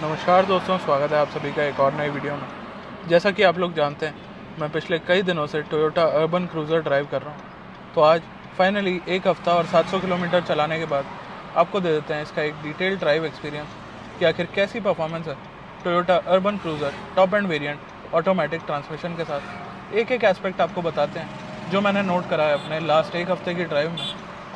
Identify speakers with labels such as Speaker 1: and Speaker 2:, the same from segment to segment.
Speaker 1: नमस्कार दोस्तों, स्वागत है आप सभी का एक और नई वीडियो में। जैसा कि आप लोग जानते हैं, मैं पिछले कई दिनों से टोयोटा अर्बन क्रूज़र ड्राइव कर रहा हूं। तो आज फाइनली एक हफ़्ता और 700 किलोमीटर चलाने के बाद आपको दे देते हैं इसका एक डिटेल ड्राइव एक्सपीरियंस कि आखिर कैसी परफॉर्मेंस है Toyota urban cruiser top end variant automatic transmission के साथ। एक एक एस्पेक्ट आपको बताते हैं जो मैंने नोट करा है अपने लास्ट एक हफ़्ते की ड्राइव में,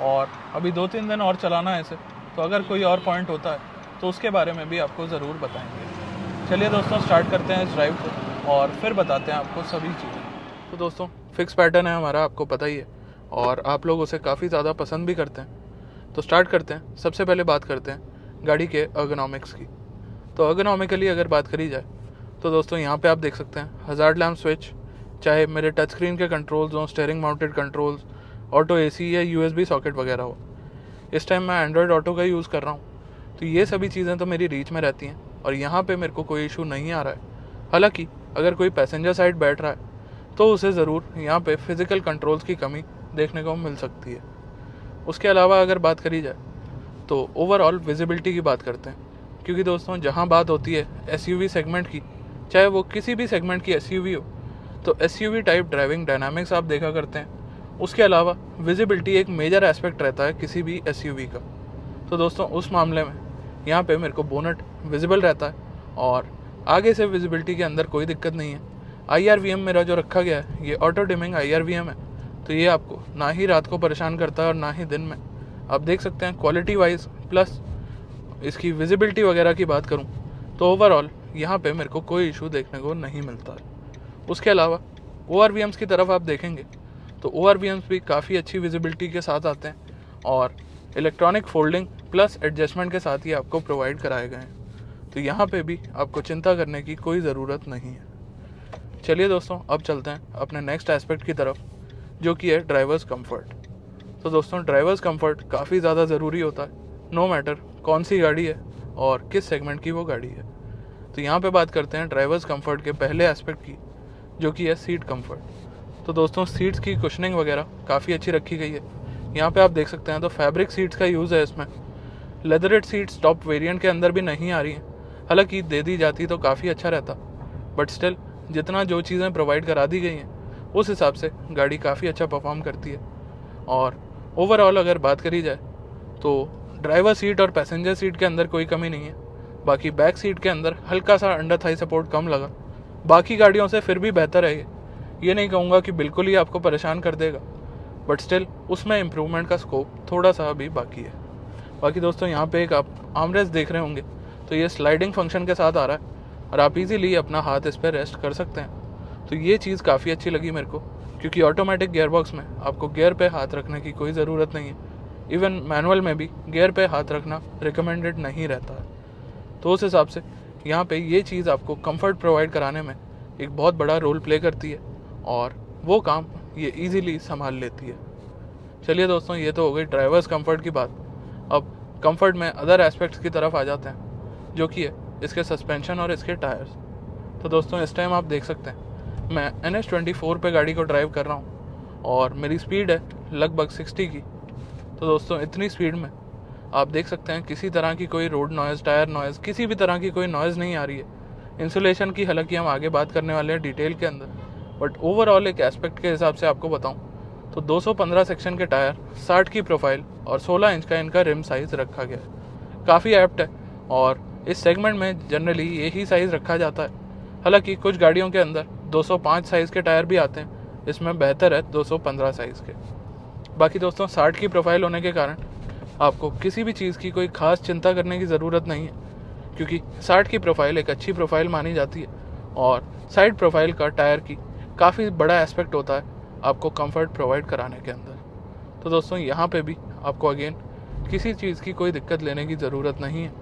Speaker 1: और अभी 2-3 दिन और चलाना है इसे। तो अगर कोई और पॉइंट होता है तो उसके बारे में भी आपको ज़रूर बताएंगे। चलिए दोस्तों, स्टार्ट करते हैं इस ड्राइव को और फिर बताते हैं आपको सभी चीज़ें। तो दोस्तों, फिक्स पैटर्न है हमारा, आपको पता ही है, और आप लोग उसे काफ़ी ज़्यादा पसंद भी करते हैं। तो स्टार्ट करते हैं। सबसे पहले बात करते हैं गाड़ी के अर्गोनॉमिक्स की। तो अर्गोनॉमिकली अगर बात करी जाए तो दोस्तों यहाँ पे आप देख सकते हैं हज़ार्ड लैम्प स्विच, चाहे मेरे टच स्क्रीन के कंट्रोल्स हों, steering mounted controls, auto AC या यूएसबी सॉकेट वगैरह हो। इस टाइम मैं एंड्रॉयड ऑटो का यूज़ कर रहा हूँ, तो ये सभी चीज़ें तो मेरी रीच में रहती हैं और यहाँ पे मेरे को कोई इशू नहीं आ रहा है। हालांकि अगर कोई पैसेंजर साइड बैठ रहा है तो उसे ज़रूर यहाँ पे फिज़िकल कंट्रोल्स की कमी देखने को मिल सकती है। उसके अलावा अगर बात करी जाए तो ओवरऑल विजिबिलिटी की बात करते हैं, क्योंकि दोस्तों जहाँ बात होती है एसयूवी सेगमेंट की, चाहे वो किसी भी सेगमेंट की एसयूवी हो, तो एसयूवी टाइप ड्राइविंग डायनामिक्स आप देखा करते हैं। उसके अलावा विजिबिलिटी एक मेजर एस्पेक्ट रहता है किसी भी एसयूवी का। तो दोस्तों उस मामले में यहाँ पे मेरे को बोनट विजिबल रहता है और आगे से विजिबिलिटी के अंदर कोई दिक्कत नहीं है। IRVM मेरा जो रखा गया है ये ऑटो डिमिंग IRVM है, तो ये आपको ना ही रात को परेशान करता है और ना ही दिन में। आप देख सकते हैं क्वालिटी वाइज प्लस इसकी विजिबिलिटी वगैरह की बात करूँ तो ओवरऑल यहाँ पे मेरे को कोई इशू देखने को नहीं मिलता है। उसके अलावा ORVMs की तरफ आप देखेंगे तो ORVMs भी काफ़ी अच्छी विजिबिलिटी के साथ आते हैं और इलेक्ट्रॉनिक फोल्डिंग प्लस एडजस्टमेंट के साथ ही आपको प्रोवाइड कराए गए हैं। तो यहाँ पे भी आपको चिंता करने की कोई ज़रूरत नहीं है। चलिए दोस्तों, अब चलते हैं अपने नेक्स्ट एस्पेक्ट की तरफ, जो कि है ड्राइवर्स कंफर्ट। तो दोस्तों ड्राइवर्स कंफर्ट काफ़ी ज़्यादा ज़रूरी होता है, नो मैटर कौन सी गाड़ी है और किस सेगमेंट की वो गाड़ी है। तो यहाँ पे बात करते हैं ड्राइवर्स कंफर्ट के पहले एस्पेक्ट की, जो कि है सीट कंफर्ट। तो दोस्तों सीट्स की कुशनिंग वगैरह काफ़ी अच्छी रखी गई है। यहाँ पे आप देख सकते हैं तो फैब्रिक सीट्स का यूज़ है इसमें। लेदरेट सीट्स टॉप वेरिएंट के अंदर भी नहीं आ रही हैं, हालांकि दे दी जाती तो काफ़ी अच्छा रहता, बट स्टिल जितना जो चीज़ें प्रोवाइड करा दी गई हैं उस हिसाब से गाड़ी काफ़ी अच्छा परफॉर्म करती है। और ओवरऑल अगर बात करी जाए तो ड्राइवर सीट और पैसेंजर सीट के अंदर कोई कमी नहीं है। बाकी बैक सीट के अंदर हल्का सा अंडर थाई सपोर्ट कम लगा, बाकी गाड़ियों से फिर भी बेहतर है ये नहीं कहूँगा कि बिल्कुल ही आपको परेशान कर देगा, बट स्टिल उसमें इम्प्रूवमेंट का स्कोप थोड़ा सा अभी बाकी है। बाकी दोस्तों यहाँ पे एक आप आर्मरेस्ट देख रहे होंगे, तो ये स्लाइडिंग फंक्शन के साथ आ रहा है और आप इजीली अपना हाथ इस पर रेस्ट कर सकते हैं। तो ये चीज़ काफ़ी अच्छी लगी मेरे को, क्योंकि ऑटोमेटिक गियरबॉक्स में आपको गियर पे हाथ रखने की कोई ज़रूरत नहीं है। इवन मैनुअल में भी गियर पे हाथ रखना रिकमेंडेड नहीं रहता है। तो उस हिसाब से यहाँ पे ये चीज़ आपको कंफर्ट प्रोवाइड कराने में एक बहुत बड़ा रोल प्ले करती है और वो काम ये ईज़िली संभाल लेती है। चलिए दोस्तों, ये तो हो गई ड्राइवर्स कंफर्ट की बात। अब कंफर्ट में अदर एस्पेक्ट्स की तरफ आ जाते हैं, जो कि है इसके सस्पेंशन और इसके टायर्स। तो दोस्तों इस टाइम आप देख सकते हैं मैं NH24 पे गाड़ी को ड्राइव कर रहा हूँ और मेरी स्पीड है लगभग 60 की। तो दोस्तों इतनी स्पीड में आप देख सकते हैं किसी तरह की कोई रोड नॉइज़, टायर नॉइज़, किसी भी तरह की कोई नॉइज़ नहीं आ रही है। इंसुलेशन की हालांकि हम आगे बात करने वाले हैं डिटेल के अंदर, बट ओवरऑल एक एस्पेक्ट के हिसाब से आपको बताऊं तो 215 सेक्शन के टायर, 60 की प्रोफाइल और 16 इंच का इनका रिम साइज़ रखा गया है। काफ़ी एप्ट है और इस सेगमेंट में जनरली यही साइज़ रखा जाता है। हालांकि कुछ गाड़ियों के अंदर 205 साइज़ के टायर भी आते हैं, इसमें बेहतर है 215 साइज़ के। बाकी दोस्तों 60 की प्रोफाइल होने के कारण आपको किसी भी चीज़ की कोई ख़ास चिंता करने की ज़रूरत नहीं है, क्योंकि 60 की प्रोफाइल एक अच्छी प्रोफाइल मानी जाती है और साइड प्रोफाइल का टायर की काफ़ी बड़ा एस्पेक्ट होता है आपको कंफर्ट प्रोवाइड कराने के अंदर। तो दोस्तों यहाँ पे भी आपको अगेन किसी चीज़ की कोई दिक्कत लेने की ज़रूरत नहीं है।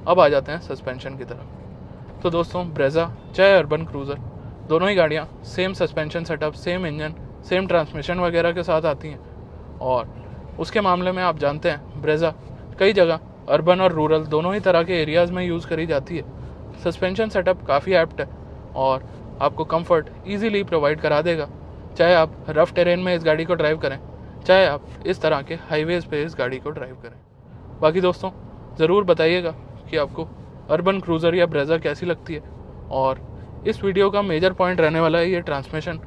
Speaker 1: अब आ जाते हैं सस्पेंशन की तरफ। तो दोस्तों ब्रेज़ा चाहे अर्बन क्रूज़र, दोनों ही गाड़ियाँ same suspension setup, same engine, same transmission वगैरह के साथ आती हैं। और उसके मामले में आप जानते हैं ब्रेज़ा कई जगह अर्बन और रूरल दोनों ही तरह के एरियाज़ में यूज़ करी जाती है। सस्पेंशन सेटअप काफ़ी एप्ट है और आपको कंफर्ट ईजीली प्रोवाइड करा देगा, चाहे आप रफ़ टेरेन में इस गाड़ी को ड्राइव करें, चाहे आप इस तरह के हाईवेज़ पे इस गाड़ी को ड्राइव करें। बाकी दोस्तों ज़रूर बताइएगा कि आपको अर्बन क्रूज़र या ब्रेज़ा कैसी लगती है। और इस वीडियो का मेजर पॉइंट रहने वाला है ये ट्रांसमिशन,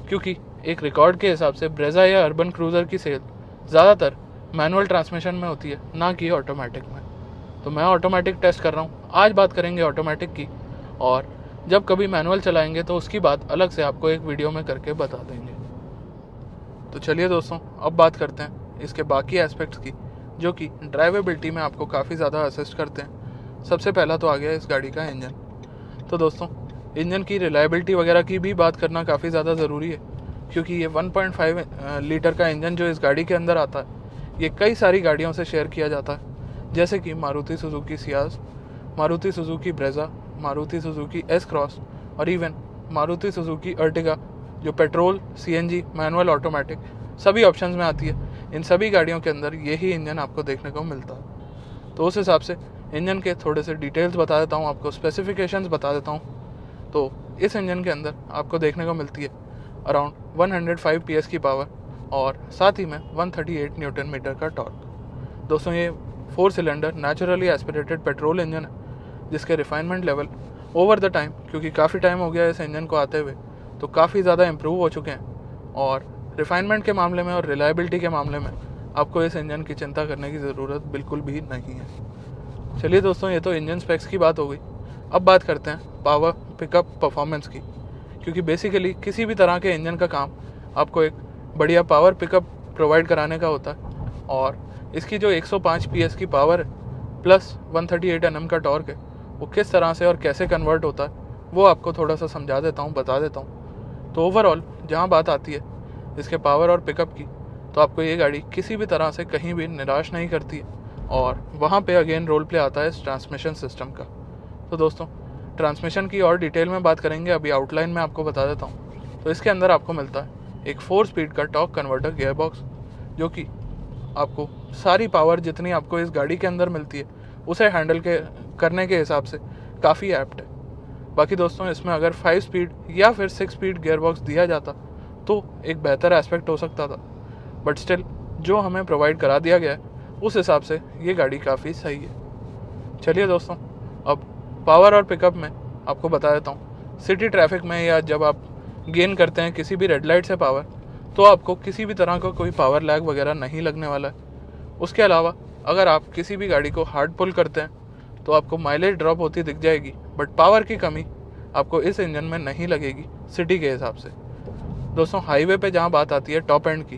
Speaker 1: क्योंकि एक रिकॉर्ड के हिसाब से ब्रेज़ा या अर्बन क्रूज़र की सेल ज़्यादातर मैनुअल ट्रांसमिशन में होती है, ना कि ऑटोमेटिक में। तो मैं ऑटोमेटिक टेस्ट कर रहा हूँ, आज बात करेंगे ऑटोमेटिक की, और जब कभी मैनुअल चलाएंगे तो उसकी बात अलग से आपको एक वीडियो में करके बता देंगे। तो चलिए दोस्तों, अब बात करते हैं इसके बाकी एस्पेक्ट्स की, जो कि ड्राइवेबिलिटी में आपको काफ़ी ज़्यादा असिस्ट करते हैं। सबसे पहला तो आ गया इस गाड़ी का इंजन। तो दोस्तों, इंजन की रिलायबिलिटी वगैरह की भी बात करना काफ़ी ज़्यादा ज़रूरी है, क्योंकि ये 1.5 लीटर का इंजन जो इस गाड़ी के अंदर आता है, ये कई सारी गाड़ियों से शेयर किया जाता है, जैसे कि Maruti Suzuki Ciaz, Maruti Suzuki Brezza, Maruti Suzuki S cross और इवन मारुति सुजुकी अर्टिगा, जो पेट्रोल, सीएनजी, मैनुअल, ऑटोमेटिक सभी ऑप्शंस में आती है। इन सभी गाड़ियों के अंदर यही इंजन आपको देखने को मिलता है। तो उस हिसाब से इंजन के थोड़े से डिटेल्स बता देता हूँ आपको, स्पेसिफिकेशंस बता देता हूँ। तो इस इंजन के अंदर आपको देखने को मिलती है अराउंड 105 PS की पावर और साथ ही में 138 न्यूटन मीटर का टॉर्क। दोस्तों, ये 4 cylinder naturally aspirated petrol engine है, जिसके refinement level over the time, क्योंकि काफ़ी टाइम हो गया इस इंजन को आते हुए, तो काफ़ी ज़्यादा इम्प्रूव हो चुके हैं। और रिफाइनमेंट के मामले में और रिलायबिलिटी के मामले में आपको इस इंजन की चिंता करने की ज़रूरत बिल्कुल भी नहीं है। चलिए दोस्तों, ये तो इंजन स्पेक्स की बात हो गई। अब बात करते हैं पावर पिकअप परफॉर्मेंस की, क्योंकि बेसिकली किसी भी तरह के इंजन का काम आपको एक बढ़िया पावर पिकअप प्रोवाइड कराने का होता है। और इसकी जो 105 PS की पावर है प्लस 138 Nm का टॉर्क है, वो किस तरह से और कैसे कन्वर्ट होता है वो आपको थोड़ा सा समझा देता हूँ, बता देता हूँ। तो ओवरऑल जहाँ बात आती है इसके पावर और पिकअप की, तो आपको ये गाड़ी किसी भी तरह से कहीं भी निराश नहीं करती है। और वहाँ पे अगेन रोल प्ले आता है इस ट्रांसमिशन सिस्टम का। तो दोस्तों, ट्रांसमिशन की और डिटेल में बात करेंगे, अभी आउटलाइन में आपको बता देता हूँ। तो इसके अंदर आपको मिलता है एक 4 स्पीड का टॉर्क कन्वर्टर गियर बॉक्स, जो कि आपको सारी पावर जितनी आपको इस गाड़ी के अंदर मिलती है उसे हैंडल करने के हिसाब से काफ़ी एप्ट है। बाकी दोस्तों, इसमें अगर 5 स्पीड या फिर 6 स्पीड गियर बॉक्स दिया जाता तो एक बेहतर एस्पेक्ट हो सकता था, बट स्टिल जो हमें प्रोवाइड करा दिया गया है उस हिसाब से ये गाड़ी काफ़ी सही है। चलिए दोस्तों, अब पावर और पिकअप में आपको बता देता हूँ। सिटी ट्रैफिक में या जब आप गेन करते हैं किसी भी रेड लाइट से पावर, तो आपको किसी भी तरह का कोई पावर लैग वगैरह नहीं लगने वाला है। उसके अलावा अगर आप किसी भी गाड़ी को हार्ड पुल करते हैं तो आपको माइलेज ड्रॉप होती दिख जाएगी, बट पावर की कमी आपको इस इंजन में नहीं लगेगी सिटी के हिसाब से। दोस्तों, हाईवे पे जहाँ बात आती है टॉप एंड की,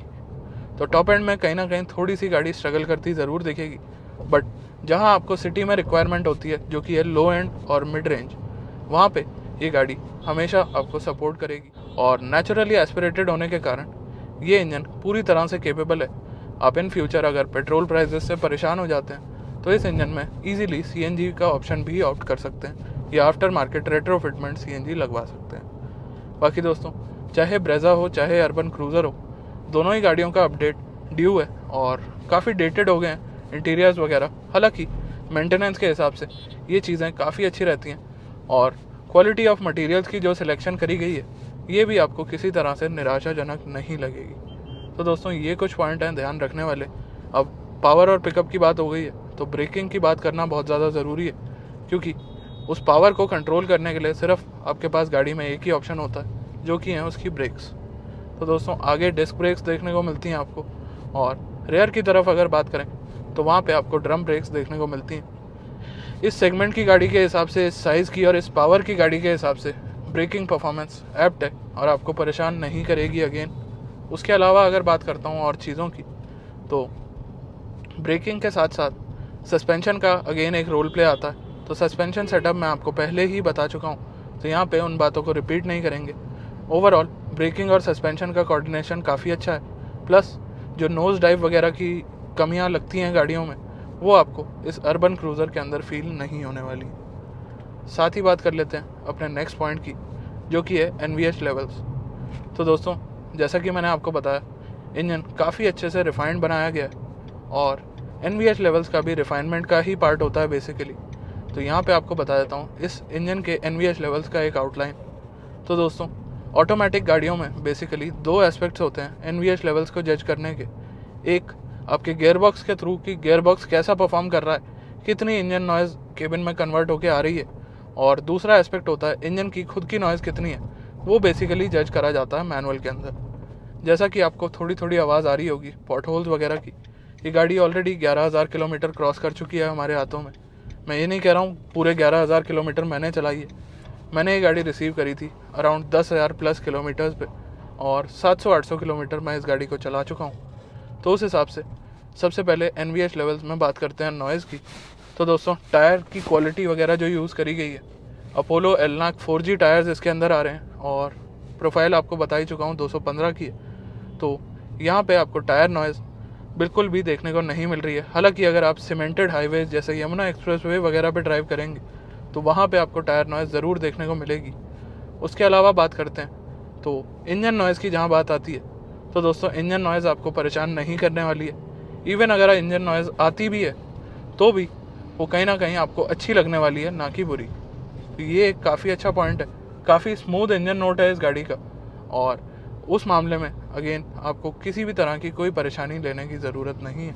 Speaker 1: तो टॉप एंड में कहीं ना कहीं थोड़ी सी गाड़ी स्ट्रगल करती ज़रूर दिखेगी, बट जहाँ आपको सिटी में रिक्वायरमेंट होती है जो कि है लो एंड और मिड रेंज, वहाँ पे ये गाड़ी हमेशा आपको सपोर्ट करेगी। और नेचुरली एस्पिरेटेड होने के कारण ये इंजन पूरी तरह से केपेबल है। आप इन फ्यूचर अगर पेट्रोल प्राइसेस से परेशान हो जाते हैं तो इस इंजन में इजीली सीएनजी का ऑप्शन भी ऑप्ट कर सकते हैं, या आफ्टर मार्केट रेट्रोफिटमेंट सीएनजी लगवा सकते हैं। बाकी दोस्तों, चाहे ब्रेज़ा हो चाहे अर्बन क्रूज़र हो, दोनों ही गाड़ियों का अपडेट ड्यू है और काफ़ी डेटेड हो गए हैं इंटीरियर्स वगैरह। हालांकि मेंटेनेंस के हिसाब से ये चीज़ें काफ़ी अच्छी रहती हैं, और क्वालिटी ऑफ मटेरियल्स की जो सिलेक्शन करी गई है ये भी आपको किसी तरह से निराशाजनक नहीं लगेगी। तो दोस्तों, ये कुछ पॉइंट हैं ध्यान रखने वाले। अब पावर और पिकअप की बात हो गई है, तो ब्रेकिंग की बात करना बहुत ज़्यादा ज़रूरी है, क्योंकि उस पावर को कंट्रोल करने के लिए सिर्फ आपके पास गाड़ी में एक ही ऑप्शन होता है, जो कि है उसकी ब्रेक्स। तो दोस्तों, आगे डिस्क ब्रेक्स देखने को मिलती हैं आपको, और रेयर की तरफ अगर बात करें तो वहाँ पे आपको ड्रम ब्रेक्स देखने को मिलती हैं। इस सेगमेंट की गाड़ी के हिसाब से, इस साइज़ की और इस पावर की गाड़ी के हिसाब से ब्रेकिंग परफॉर्मेंस एप्ट है और आपको परेशान नहीं करेगी अगेन। उसके अलावा अगर बात करता हूँ और चीज़ों की, तो ब्रेकिंग के साथ साथ सस्पेंशन का अगेन एक रोल प्ले आता है। तो सस्पेंशन सेटअप मैं आपको पहले ही बता चुका हूँ, तो यहाँ पे उन बातों को रिपीट नहीं करेंगे। ओवरऑल ब्रेकिंग और सस्पेंशन का कोऑर्डिनेशन काफ़ी अच्छा है, प्लस जो नोज़ डाइव वगैरह की कमियाँ लगती हैं गाड़ियों में, वो आपको इस अर्बन क्रूज़र के अंदर फील नहीं होने वाली। साथ ही बात कर लेते हैं अपने नेक्स्ट पॉइंट की, जो कि है NVH लेवल्स। तो दोस्तों, जैसा कि मैंने आपको बताया, इंजन काफ़ी अच्छे से रिफाइंड बनाया गया है, और NVH लेवल्स का भी रिफाइनमेंट का ही पार्ट होता है बेसिकली। तो यहाँ पे आपको बता देता हूँ इस इंजन के NVH लेवल्स का एक आउटलाइन। तो दोस्तों, ऑटोमेटिक गाड़ियों में बेसिकली 2 एस्पेक्ट्स होते हैं NVH लेवल्स को जज करने के। एक, आपके गियरबॉक्स के थ्रू कि गियरबॉक्स कैसा परफॉर्म कर रहा है, कितनी इंजन नॉइज़ केबिन में कन्वर्ट होके आ रही है, और दूसरा एस्पेक्ट होता है इंजन की खुद की नॉइज़ कितनी है, वो बेसिकली जज करा जाता है मैनुअल के अंदर। जैसा कि आपको थोड़ी थोड़ी आवाज़ आ रही होगी पॉट होल्स वगैरह की, ये गाड़ी ऑलरेडी 11,000 किलोमीटर क्रॉस कर चुकी है हमारे हाथों में। मैं ये नहीं कह रहा हूँ पूरे 11,000 किलोमीटर मैंने चलाई है, मैंने ये गाड़ी रिसीव करी थी अराउंड 10,000 प्लस किलोमीटर्स पे, और 700-800 किलोमीटर मैं इस गाड़ी को चला चुका हूँ। तो उस हिसाब से सबसे पहले NVH लेवल्स में बात करते हैं नॉइज़ की। तो दोस्तों, टायर की क्वालिटी वगैरह जो यूज़ करी गई है, अपोलो एलनाक 4G टायर्स इसके अंदर आ रहे हैं, और प्रोफाइल आपको बता ही चुका हूँ 215 की है। तो यहाँ पे आपको टायर नॉइज़ बिल्कुल भी देखने को नहीं मिल रही है। हालांकि अगर आप सीमेंटेड हाईवेज जैसे यमुना एक्सप्रेसवे वगैरह पे ड्राइव करेंगे तो वहाँ पे आपको टायर नॉइज़ ज़रूर देखने को मिलेगी। उसके अलावा बात करते हैं तो इंजन नॉइज़ की जहाँ बात आती है, तो दोस्तों इंजन नॉइज़ आपको परेशान नहीं करने वाली है। इवन अगर इंजन नॉइज़ आती भी है तो भी वो कहीं ना कहीं आपको अच्छी लगने वाली है, ना कि बुरी। तो ये एक काफ़ी अच्छा पॉइंट है, काफ़ी स्मूथ इंजन नोट है इस गाड़ी का, और उस मामले में अगेन आपको किसी भी तरह की कोई परेशानी लेने की ज़रूरत नहीं है।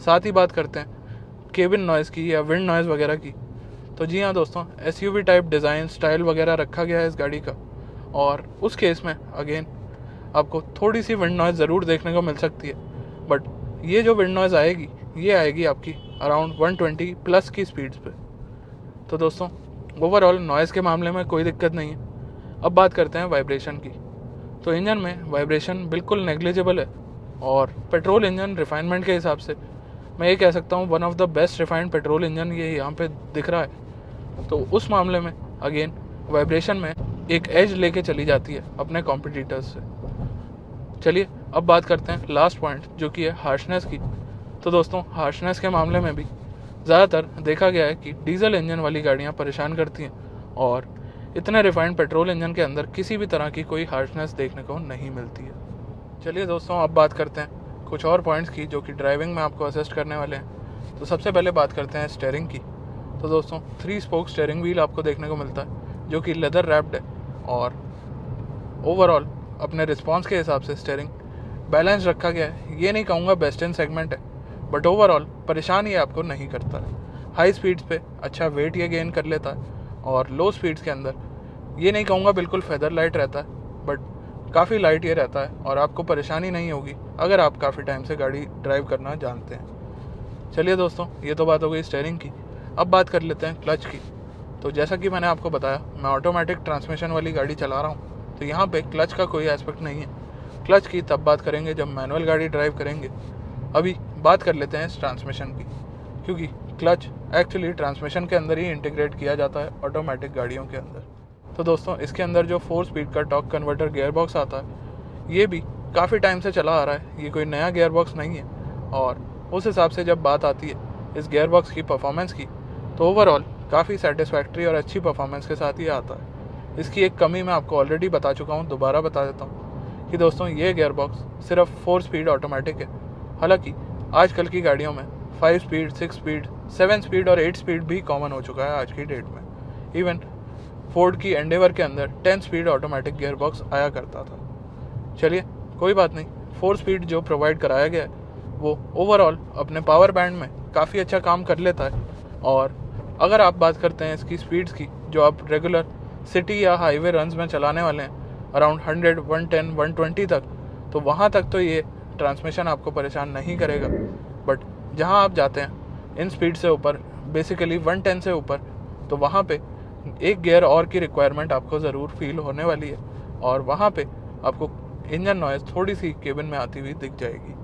Speaker 1: साथ ही बात करते हैं केबिन नॉइज़ की या विंड नॉइज़ वगैरह की। तो जी हाँ दोस्तों, SUV टाइप डिज़ाइन स्टाइल वगैरह रखा गया है इस गाड़ी का, और उस केस में अगेन आपको थोड़ी सी विंड नॉइज़ ज़रूर देखने को मिल सकती है। बट ये जो विंड नॉइज़ आएगी, ये आएगी आपकी अराउंड 120 प्लस की स्पीड्स पे। तो दोस्तों, ओवरऑल नॉइज़ के मामले में कोई दिक्कत नहीं है। अब बात करते हैं वाइब्रेशन की। तो इंजन में वाइब्रेशन बिल्कुल नेग्लिजिबल है, और पेट्रोल इंजन रिफाइनमेंट के हिसाब से मैं ये कह सकता हूँ one of the best refined petrol engine ये यहाँ पे दिख रहा है। तो उस मामले में अगेन वाइब्रेशन में एक एज लेके चली जाती है अपने कॉम्पिटिटर्स से। चलिए अब बात करते हैं लास्ट पॉइंट, जो कि है हार्शनेस की। तो दोस्तों, हार्शनेस के मामले में भी ज़्यादातर देखा गया है कि डीजल इंजन वाली गाड़ियाँ परेशान करती हैं, और इतने रिफाइंड पेट्रोल इंजन के अंदर किसी भी तरह की कोई हार्शनेस देखने को नहीं मिलती है। चलिए दोस्तों, अब बात करते हैं कुछ और पॉइंट्स की जो कि ड्राइविंग में आपको असिस्ट करने वाले हैं। तो सबसे पहले बात करते हैं स्टीयरिंग की। तो दोस्तों, 3 स्पोक स्टीयरिंग व्हील आपको देखने को मिलता है, जो कि लेदर रैप्ड है, और ओवरऑल अपने रिस्पॉन्स के हिसाब से स्टीयरिंग बैलेंस रखा गया है। ये नहीं कहूँगा बेस्ट इन सेगमेंट है, बट ओवरऑल परेशान ये आपको नहीं करता है। हाई स्पीड्स पे अच्छा वेट ये गेन कर लेता है, और लो स्पीड्स के अंदर ये नहीं कहूँगा बिल्कुल फेदर लाइट रहता है, बट काफ़ी लाइट ये रहता है, और आपको परेशानी नहीं होगी अगर आप काफ़ी टाइम से गाड़ी ड्राइव करना जानते हैं। चलिए दोस्तों, ये तो बात हो गई स्टीयरिंग की। अब बात कर लेते हैं क्लच की। तो जैसा कि मैंने आपको बताया, मैं ऑटोमेटिक ट्रांसमिशन वाली गाड़ी चला रहा हूँ, तो यहाँ पे क्लच का कोई एस्पेक्ट नहीं है। क्लच की तब बात करेंगे जब मैनुअल गाड़ी ड्राइव करेंगे। अभी बात कर लेते हैं इस ट्रांसमिशन की, क्योंकि क्लच एक्चुअली ट्रांसमिशन के अंदर ही इंटीग्रेट किया जाता है ऑटोमेटिक गाड़ियों के अंदर। तो दोस्तों, इसके अंदर जो 4 स्पीड का टॉर्क कन्वर्टर गियर बॉक्स आता है, ये भी काफ़ी टाइम से चला आ रहा है, ये कोई नया गियर बॉक्स नहीं है। और उस हिसाब से जब बात आती है इस गियर बॉक्स की परफॉर्मेंस की, तो ओवरऑल काफ़ी सेटिस्फैक्ट्री और अच्छी परफॉर्मेंस के साथ ये आता है। इसकी एक कमी मैं आपको ऑलरेडी बता चुका हूँ, दोबारा बता देता हूँ कि दोस्तों, ये गियर बॉक्स सिर्फ 4 स्पीड ऑटोमेटिक है। हालांकि आजकल की गाड़ियों में 5 स्पीड, 6 स्पीड, 7 स्पीड और 8 स्पीड भी कॉमन हो चुका है आज की डेट में। इवन फोर्ड की एंडेवर के अंदर 10 स्पीड ऑटोमेटिक गियर बॉक्स आया करता था। चलिए कोई बात नहीं, 4 स्पीड जो प्रोवाइड कराया गया है वो ओवरऑल अपने पावर बैंड में काफ़ी अच्छा काम कर लेता है। और अगर आप बात करते हैं इसकी स्पीड्स की, जो आप रेगुलर सिटी या हाईवे रन्स में चलाने वाले हैं अराउंड 100, 110, 120 तक, तो वहाँ तक तो ये ट्रांसमिशन आपको परेशान नहीं करेगा। बट जहाँ आप जाते हैं इन स्पीड से ऊपर, बेसिकली 110 से ऊपर, तो वहाँ पे एक गियर और की रिक्वायरमेंट आपको ज़रूर फील होने वाली है, और वहाँ पे आपको इंजन नॉइज़ थोड़ी सी केबिन में आती हुई दिख जाएगी।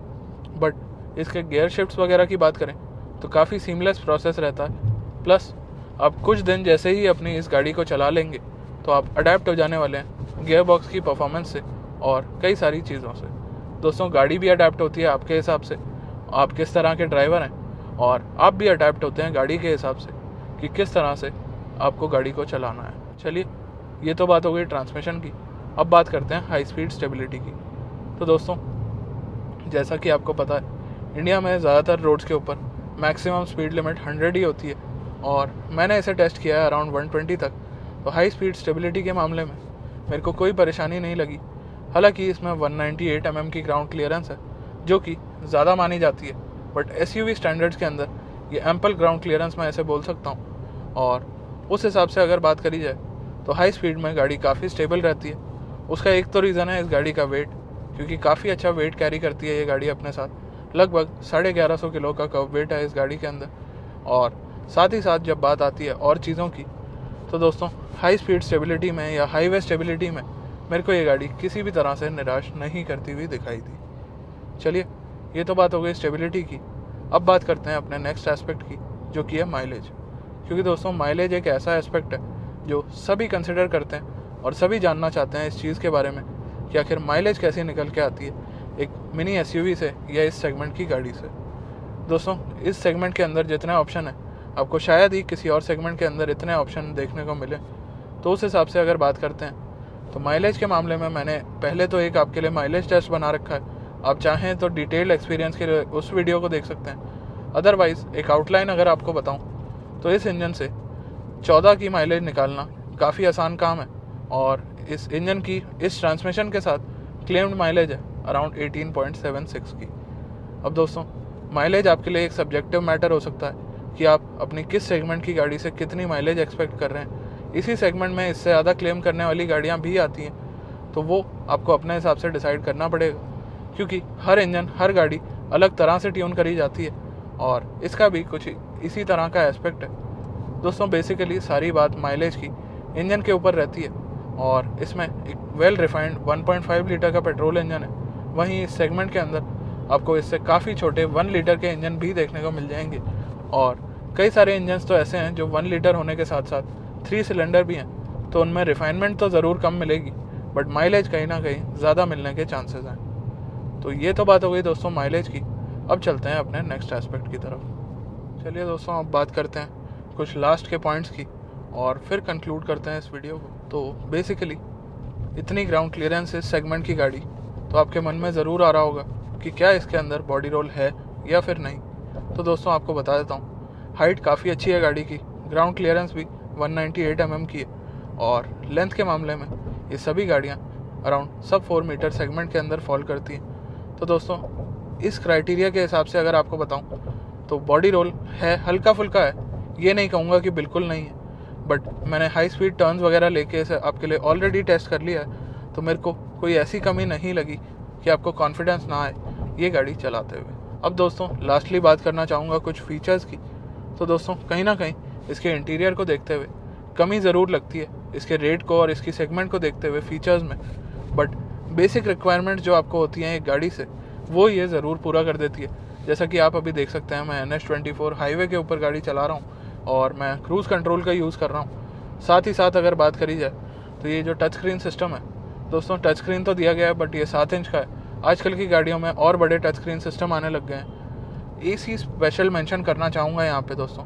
Speaker 1: बट इसके गियर शिफ्ट्स वगैरह की बात करें तो काफ़ी सीमलेस प्रोसेस रहता है। प्लस आप कुछ दिन जैसे ही अपनी इस गाड़ी को चला लेंगे तो आप अडेप्ट हो जाने वाले हैं गियर बॉक्स की परफॉर्मेंस से और कई सारी चीज़ों से। दोस्तों, गाड़ी भी अडेप्ट होती है आपके हिसाब से, आप किस तरह के ड्राइवर हैं, और आप भी अडेप्ट होते हैं गाड़ी के हिसाब से कि किस तरह से आपको गाड़ी को चलाना है। चलिए, ये तो बात हो गई ट्रांसमिशन की। अब बात करते हैं हाई स्पीड स्टेबिलिटी की। तो दोस्तों, जैसा कि आपको पता है, इंडिया में ज़्यादातर रोड्स के ऊपर मैक्सिमम स्पीड लिमिट 100 ही होती है, और मैंने इसे टेस्ट किया है अराउंड 120 तक। तो हाई स्पीड स्टेबिलिटी के मामले में मेरे को कोई परेशानी नहीं लगी। हालांकि इसमें 198 mm की ग्राउंड क्लियरेंस है, जो कि ज़्यादा मानी जाती है, बट SUV स्टैंडर्ड्स के अंदर ये एम्पल ग्राउंड क्लियरेंस मैं ऐसे बोल सकता हूँ। और उस हिसाब से अगर बात करी जाए तो हाई स्पीड में गाड़ी काफ़ी स्टेबल रहती है। उसका एक तो रीज़न है इस गाड़ी का वेट, क्योंकि काफ़ी अच्छा वेट कैरी करती है ये गाड़ी अपने साथ। लगभग 1150 किलो का कव वेट है इस गाड़ी के अंदर। और साथ ही साथ जब बात आती है और चीज़ों की, तो दोस्तों हाई स्पीड स्टेबिलिटी में या हाईवे स्टेबिलिटी में मेरे को ये गाड़ी किसी भी तरह से निराश नहीं करती हुई दिखाई दी। चलिए, ये तो बात हो गई स्टेबिलिटी की। अब बात करते हैं अपने नेक्स्ट एस्पेक्ट की, जो कि है माइलेज। क्योंकि दोस्तों माइलेज एक ऐसा एस्पेक्ट है जो सभी कंसिडर करते हैं और सभी जानना चाहते हैं इस चीज़ के बारे में कि आखिर माइलेज कैसे निकल के आती है एक मिनी एसयूवी से या इस सेगमेंट की गाड़ी से। दोस्तों इस सेगमेंट के अंदर जितने ऑप्शन है आपको शायद ही किसी और सेगमेंट के अंदर इतने ऑप्शन देखने को मिले। तो उस हिसाब से अगर बात करते हैं तो माइलेज के मामले में मैंने पहले तो एक आपके लिए माइलेज टेस्ट बना रखा है। आप चाहें तो डिटेल्ड एक्सपीरियंस के लिए उस वीडियो को देख सकते हैं। अदरवाइज़ एक आउटलाइन अगर आपको बताऊं तो इस इंजन से 14 की माइलेज निकालना काफ़ी आसान काम है। और इस इंजन की इस ट्रांसमिशन के साथ क्लेम्ड माइलेज है अराउंड 18.76 की। अब दोस्तों माइलेज आपके लिए एक सब्जेक्टिव मैटर हो सकता है कि आप अपनी किस सेगमेंट की गाड़ी से कितनी माइलेज एक्सपेक्ट कर रहे हैं। इसी सेगमेंट में इससे ज़्यादा क्लेम करने वाली गाड़ियाँ भी आती हैं, तो वो आपको अपने हिसाब से डिसाइड करना पड़ेगा, क्योंकि हर इंजन हर गाड़ी अलग तरह से ट्यून करी जाती है और इसका भी कुछ इसी तरह का एस्पेक्ट है। दोस्तों बेसिकली सारी बात माइलेज की इंजन के ऊपर रहती है और इसमें एक वेल रिफाइंड 1.5 लीटर का पेट्रोल इंजन है। वहीं इस सेगमेंट के अंदर आपको इससे काफ़ी छोटे 1 लीटर के इंजन भी देखने को मिल जाएंगे और कई सारे इंजन्स तो ऐसे हैं जो 1 लीटर होने के साथ साथ 3 सिलेंडर भी हैं, तो उनमें रिफाइनमेंट तो ज़रूर कम मिलेगी बट माइलेज कहीं ना कहीं ज़्यादा मिलने के चांसेस हैं। तो ये तो बात हो गई दोस्तों माइलेज की। अब चलते हैं अपने नेक्स्ट एस्पेक्ट की तरफ। चलिए दोस्तों अब बात करते हैं कुछ लास्ट के पॉइंट्स की और फिर कंक्लूड करते हैं इस वीडियो को। तो बेसिकली इतनी ग्राउंड क्लियरेंस इस सेगमेंट की गाड़ी, तो आपके मन में ज़रूर आ रहा होगा कि क्या इसके अंदर बॉडी रोल है या फिर नहीं। तो दोस्तों आपको बता देता हूँ, हाइट काफ़ी अच्छी है गाड़ी की, ग्राउंड क्लियरेंस भी 198 mm की है और लेंथ के मामले में ये सभी गाड़ियाँ अराउंड सब 4 मीटर सेगमेंट के अंदर फॉल करती हैं। तो दोस्तों इस क्राइटेरिया के हिसाब से अगर आपको बताऊँ तो बॉडी रोल है, हल्का फुल्का है, ये नहीं कहूँगा कि बिल्कुल नहीं है, बट मैंने हाई स्पीड टर्न्स वगैरह लेके इसे आपके लिए ऑलरेडी टेस्ट कर लिया है, तो मेरे को कोई ऐसी कमी नहीं लगी कि आपको कॉन्फिडेंस ना आए ये गाड़ी चलाते हुए। अब दोस्तों लास्टली बात करना चाहूँगा कुछ फीचर्स की। तो दोस्तों कहीं ना कहीं इसके इंटीरियर को देखते हुए कमी ज़रूर लगती है इसके रेट को और इसकी सेगमेंट को देखते हुए फीचर्स में, बट बेसिक रिक्वायरमेंट्स जो आपको होती हैं एक गाड़ी से वो ये ज़रूर पूरा कर देती है। जैसा कि आप अभी देख सकते हैं मैं NH24 हाईवे के ऊपर गाड़ी चला रहा हूँ और मैं क्रूज़ कंट्रोल का यूज़ कर रहा हूँ। साथ ही साथ अगर बात करी जाए तो ये जो टच स्क्रीन सिस्टम है दोस्तों, टच स्क्रीन तो दिया गया है बट ये 7 इंच का है। आजकल की गाड़ियों में और बड़े टच स्क्रीन सिस्टम आने लग गए हैं। AC स्पेशल मेंशन करना चाहूँगा यहाँ पे दोस्तों।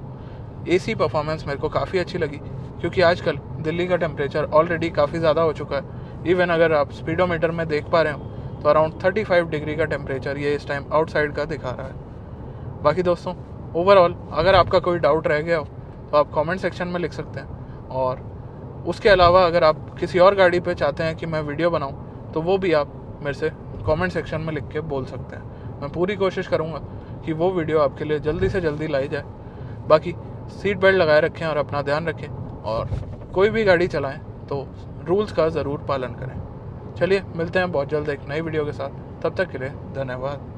Speaker 1: AC परफॉर्मेंस मेरे को काफ़ी अच्छी लगी, क्योंकि आजकल दिल्ली का टेम्परेचर ऑलरेडी काफ़ी ज़्यादा हो चुका है। इवन अगर आप स्पीडोमीटर में देख पा रहे हो तो अराउंड 35 डिग्री का टेम्परेचर ये इस टाइम आउटसाइड का दिखा रहा है। बाकी दोस्तों ओवरऑल अगर आपका कोई डाउट रह गया हो तो आप कमेंट सेक्शन में लिख सकते हैं, और उसके अलावा अगर आप किसी और गाड़ी पे चाहते हैं कि मैं वीडियो बनाऊं तो वो भी आप मेरे से कमेंट सेक्शन में लिख के बोल सकते हैं। मैं पूरी कोशिश करूँगा कि वो वीडियो आपके लिए जल्दी से जल्दी लाई जाए। बाकी सीट बेल्ट लगाए रखें और अपना ध्यान रखें, और कोई भी गाड़ी चलाएं तो रूल्स का ज़रूर पालन करें। चलिए मिलते हैं बहुत जल्द एक नई वीडियो के साथ, तब तक के लिए धन्यवाद।